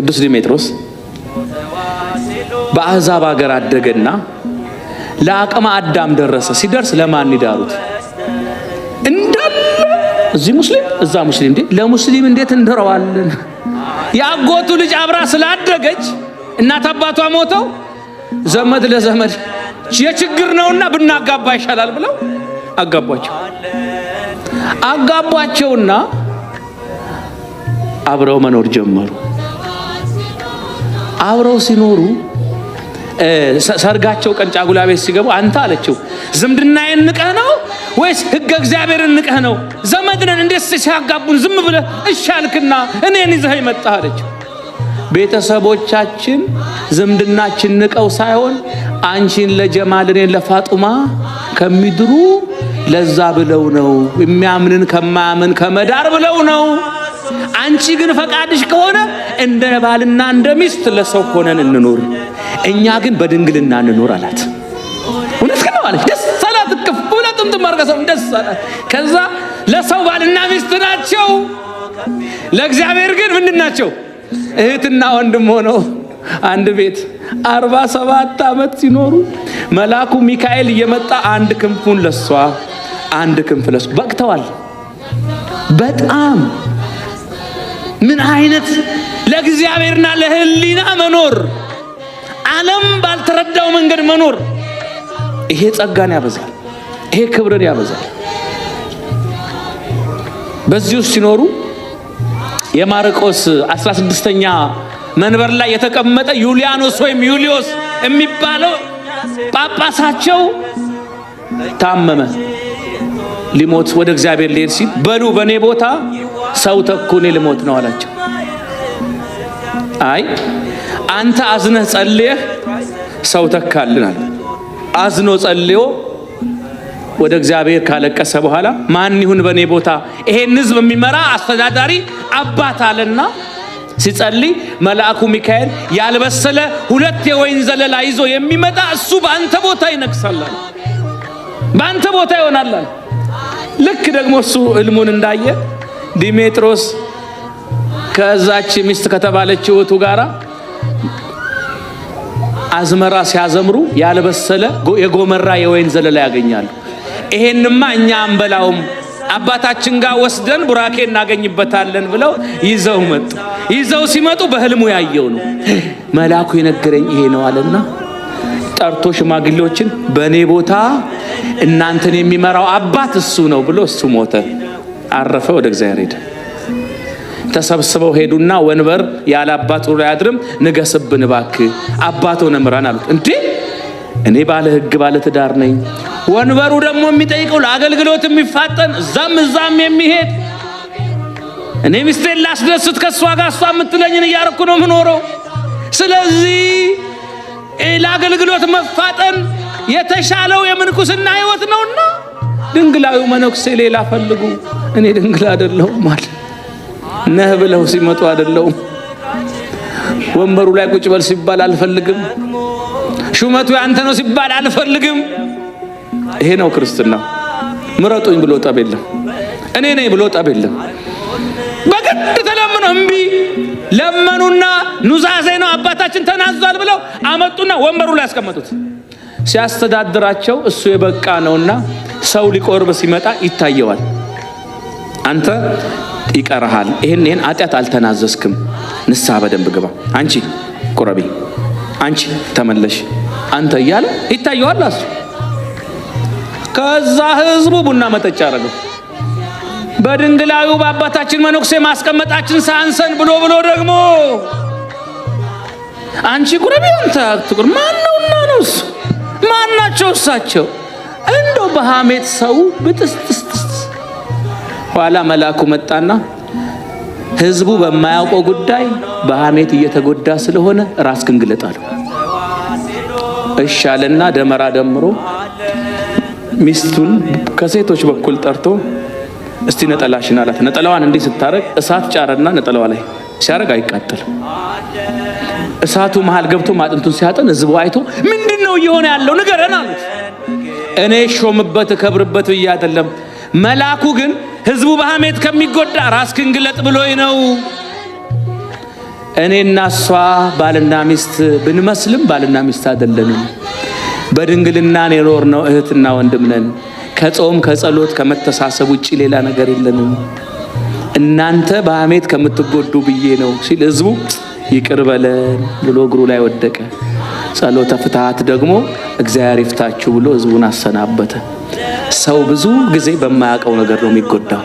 ቅዱስ ዲሜጥሮስ በአሕዛብ ሀገር አደገና ለአቅመ አዳም ደረሰ። ሲደርስ ለማን ይዳሩት? እንዳለ እዚህ ሙስሊም እዛ ሙስሊም። እንዴ ለሙስሊም እንዴት እንደረዋለን? ያጎቱ ልጅ አብራ ስላደገች እናት አባቷ ሞተው ዘመድ ለዘመድ የችግር ነውና ብናጋባ ይሻላል ብለው አጋቧቸውና አብረው መኖር ጀመሩ። አብረው ሲኖሩ ሰርጋቸው ቀን ጫጉላ ቤት ሲገቡ አንተ አለችው ዝምድናዬን ንቀህ ነው ወይስ ሕገ እግዚአብሔርን ንቀህ ነው? ዘመድነን እንዴት ሲያጋቡን ዝም ብለህ እሺ አልክና እኔን ይዘህ መጣህ አለችው። ቤተሰቦቻችን ዝምድናችን ንቀው ሳይሆን አንቺን ለጀማል እኔን ለፋጡማ ከሚድሩ ለዛ ብለው ነው። የሚያምንን ከማያምን ከመዳር ብለው ነው። አንቺ ግን ፈቃድሽ ከሆነ እንደ ባልና እንደ ሚስት ለሰው ሆነን እንኖር፣ እኛ ግን በድንግልና እንኖር አላት። እውነት ነው አለች። ደስ አላት። ከፍ ብላ ጥምጥም አርገሰው ደስ አላት። ከዛ ለሰው ባልና ሚስት ናቸው፣ ለእግዚአብሔር ግን ምንድን ናቸው? እህትና ወንድም ሆነው አንድ ቤት 47 ዓመት ሲኖሩ መልአኩ ሚካኤል እየመጣ አንድ ክንፉን ለሷ አንድ ክንፍ ለሱ በቅተዋል። በጣም ምን አይነት ለእግዚአብሔርና ለህሊና መኖር፣ ዓለም ባልተረዳው መንገድ መኖር። ይሄ ጸጋን ያበዛል፣ ይሄ ክብርን ያበዛል። በዚህ ውስጥ ሲኖሩ የማርቆስ 16ኛ መንበር ላይ የተቀመጠ ዩሊያኖስ ወይም ዩሊዮስ የሚባለው ጳጳሳቸው ታመመ። ሊሞት ወደ እግዚአብሔር ሊሄድ ሲል በሉ በኔ ቦታ ሰው ተኩ፣ እኔ ልሞት ነው አላቸው። አይ አንተ አዝነህ ጸልየህ ሰው ተካልን አለ። አዝኖ ጸልዮ ወደ እግዚአብሔር ካለቀሰ በኋላ ማን ይሁን በኔ ቦታ ይሄን ህዝብ የሚመራ አስተዳዳሪ አባት አለና ሲጸልይ መልአኩ ሚካኤል ያልበሰለ 2 የወይን ዘለላ ይዞ የሚመጣ እሱ በአንተ ቦታ ይነግሳል፣ በአንተ ቦታ ይሆናል። ልክ ደግሞ እሱ ህልሙን እንዳየ ዲሜጥሮስ ከዛች ሚስት ከተባለችው እህቱ ጋራ አዝመራ ሲያዘምሩ ያልበሰለ የጎመራ የወይን ዘለላ ያገኛሉ። ይሄንማ እኛ አንበላውም፣ አባታችን ጋር ወስደን ቡራኬ እናገኝበታለን ብለው ይዘው መጡ። ይዘው ሲመጡ በህልሙ ያየው ነው። መልአኩ የነገረኝ ይሄ ነው አለና ጠርቶ ሽማግሌዎችን በኔ ቦታ እናንተን የሚመራው አባት እሱ ነው ብሎ እሱ ሞተ፣ አረፈ፣ ወደ እግዚአብሔር ሄደ። ተሰብስበው ሄዱና ወንበር ያለ አባት ላይ አድርም ንገስብን እባክህ አባት ሆነ ምራን አሉት። እንዴ እኔ ባለ ህግ ባለ ትዳር ነኝ፣ ወንበሩ ደግሞ የሚጠይቀው ለአገልግሎት የሚፋጠን እዛም የሚሄድ እኔ ሚስቴን ላስደስት ከሷ ጋር እሷ የምትለኝን እያረኩ ነው የምኖረው። ስለዚህ ለአገልግሎት መፋጠን የተሻለው የምንኩስና ህይወት ነውና ድንግላዊ መነኩሴ ሌላ ፈልጉ፣ እኔ ድንግል አይደለሁም ማለት ነህ ብለው ሲመጡ አይደለሁም። ወንበሩ ላይ ቁጭ በል ሲባል አልፈልግም፣ ሹመቱ ያንተ ነው ሲባል አልፈልግም። ይሄ ነው ክርስትና። ምረጡኝ ብሎ ጠብ የለም፣ እኔ ነኝ ብሎ ጠብ የለም። በግድ ተለምነው እምቢ ለመኑና ኑዛዜ ነው አባታችን ተናዟል ብለው አመጡና ወንበሩ ላይ ያስቀመጡት። ሲያስተዳድራቸው እሱ የበቃ ነውና ሰው ሊቆርብ ሲመጣ ይታየዋል። አንተ ይቀርሃል፣ ይሄን ኃጢአት አልተናዘዝክም፣ ንስሐ በደንብ ግባ፣ አንቺ ቁረቢ፣ አንቺ ተመለሽ፣ አንተ እያለ ይታየዋል እሱ። ከዛ ህዝቡ ቡና መጠጫ አረገው። በድንግላዊው በአባታችን መነኩሴ ማስቀመጣችን ሳንሰን ብሎ ደግሞ አንቺ ቁረቢ፣ አንተ አትቁር። ማነውና ነው እሱ? ማናቸው እሳቸው? እንደው በሐሜት ሰው ብጥስጥስጥስ። ኋላ መልአኩ መጣና ህዝቡ በማያውቀው ጉዳይ በሐሜት እየተጎዳ ስለሆነ ራስህን ግለጥ አለው። እሺ አለና ደመራ ደምሮ ሚስቱን ከሴቶች በኩል ጠርቶ እስቲ ነጠላሽን አላት። ነጠላዋን እንዲህ ስታረግ እሳት ጫረና ነጠላዋ ላይ ሲያረግ አይቃጠልም። እሳቱ መሃል ገብቶ ማጥንቱን ሲያጠን ህዝቡ አይቶ ምንድነው እየሆነ ያለው ንገረን አሉት። እኔ ሾምበት ከብርበት ብዬ አይደለም፣ መልአኩ ግን ህዝቡ በሐሜት ከሚጎዳ ራስህን ግለጥ ብሎኝ ነው። እኔና እሷ ባልና ሚስት ብንመስልም ባልና ሚስት አይደለንም። በድንግልና የኖርነው እህትና ወንድም ነን። ከጾም ከጸሎት ከመተሳሰብ ውጪ ሌላ ነገር የለንም። እናንተ በሐሜት ከምትጎዱ ብዬ ነው ሲል ህዝቡ ይቅር በለን ብሎ እግሩ ላይ ወደቀ። ጸሎተ ፍትሐት ደግሞ እግዚአብሔር ይፍታችሁ ብሎ ህዝቡን አሰናበተ። ሰው ብዙ ጊዜ በማያውቀው ነገር ነው የሚጎዳው።